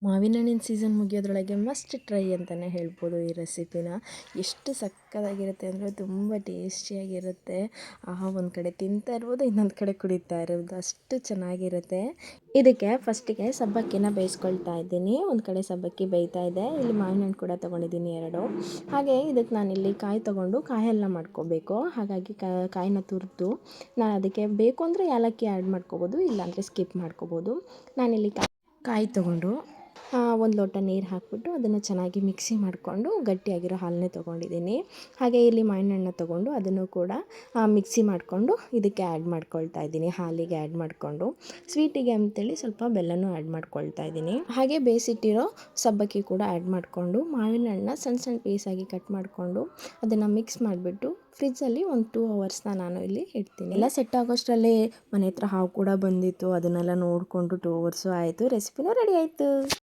ಮಾವಿನ ಹಣ್ಣಿನ season ಮುಗಿಯೋದ್ರೊಳಗೆ must try ಅಂತಲೇ ಹೇಳ್ಬೋದು ಈ ರೆಸಿಪಿನ. ಎಷ್ಟು ಸಕ್ಕತ್ತಾಗಿರುತ್ತೆ ಅಂದರೆ ತುಂಬ ಟೇಸ್ಟಿಯಾಗಿರುತ್ತೆ. ಒಂದು ಕಡೆ ತಿಂತಾ ಇರ್ಬೋದು, ಇನ್ನೊಂದು ಕಡೆ ಕುಡಿತಾ ಇರ್ಬೋದು, ಅಷ್ಟು ಚೆನ್ನಾಗಿರುತ್ತೆ. ಇದಕ್ಕೆ ಫಸ್ಟಿಗೆ ಸಬ್ಬಕ್ಕಿನ ಬೇಯಿಸ್ಕೊಳ್ತಾ ಇದ್ದೀನಿ. ಒಂದು ಕಡೆ ಸಬ್ಬಕ್ಕಿ ಬೇಯ್ತಾ ಇದೆ, ಇಲ್ಲಿ ಮಾವಿನ ಹಣ್ಣು ಕೂಡ ತೊಗೊಂಡಿದ್ದೀನಿ 2. ಹಾಗೆ ಇದಕ್ಕೆ ನಾನಿಲ್ಲಿ ಕಾಯಿ ತೊಗೊಂಡು ಕಾಯೆಲ್ಲ ಮಾಡ್ಕೋಬೇಕು. ಹಾಗಾಗಿ ಕಾಯಿನ ತುರಿದು ನಾನು ಅದಕ್ಕೆ ಬೇಕು ಅಂದರೆ ಏಲಕ್ಕಿ ಆ್ಯಡ್ ಮಾಡ್ಕೋಬೋದು, ಇಲ್ಲಾಂದರೆ ಸ್ಕಿಪ್ ಮಾಡ್ಕೋಬೋದು. ನಾನಿಲ್ಲಿ ಕಾಯಿ ತೊಗೊಂಡು ಒಂದು ಲೋಟ ನೀರು ಹಾಕಿಬಿಟ್ಟು ಅದನ್ನು ಚೆನ್ನಾಗಿ ಮಿಕ್ಸಿ ಮಾಡಿಕೊಂಡು ಗಟ್ಟಿಯಾಗಿರೋ ಹಾಲನ್ನೇ ತೊಗೊಂಡಿದ್ದೀನಿ. ಹಾಗೆ ಇಲ್ಲಿ ಮಾವಿನ ಹಣ್ಣನ್ನ ತೊಗೊಂಡು ಅದನ್ನು ಕೂಡ ಮಿಕ್ಸಿ ಮಾಡಿಕೊಂಡು ಇದಕ್ಕೆ ಆ್ಯಡ್ ಮಾಡ್ಕೊಳ್ತಾ ಇದ್ದೀನಿ, ಹಾಲಿಗೆ ಆ್ಯಡ್ ಮಾಡಿಕೊಂಡು. ಸ್ವೀಟಿಗೆ ಅಂತೇಳಿ ಸ್ವಲ್ಪ ಬೆಲ್ಲನೂ ಆ್ಯಡ್ ಮಾಡ್ಕೊಳ್ತಾ ಇದ್ದೀನಿ. ಹಾಗೆ ಬೇಯಿಸಿಟ್ಟಿರೋ ಸಬ್ಬಕ್ಕಿ ಕೂಡ ಆ್ಯಡ್ ಮಾಡಿಕೊಂಡು ಮಾವಿನ ಹಣ್ಣನ್ನ ಸಣ್ಣ ಸಣ್ಣ ಪೀಸಾಗಿ ಕಟ್ ಮಾಡಿಕೊಂಡು ಅದನ್ನು ಮಿಕ್ಸ್ ಮಾಡಿಬಿಟ್ಟು ಫ್ರಿಜ್ಜಲ್ಲಿ ಒಂದು 2 ಅವರ್ಸ್ನ ನಾನು ಇಲ್ಲಿ ಇಡ್ತೀನಿ. ಎಲ್ಲ ಸೆಟ್ ಆಗೋಷ್ಟರಲ್ಲಿ ಮನೆ ಹತ್ರ ಹಾವು ಕೂಡ ಬಂದಿತ್ತು, ಅದನ್ನೆಲ್ಲ ನೋಡಿಕೊಂಡು 2 ಅವರ್ಸು ಆಯಿತು. ರೆಸಿಪಿನೂ ರೆಡಿ ಆಯಿತು.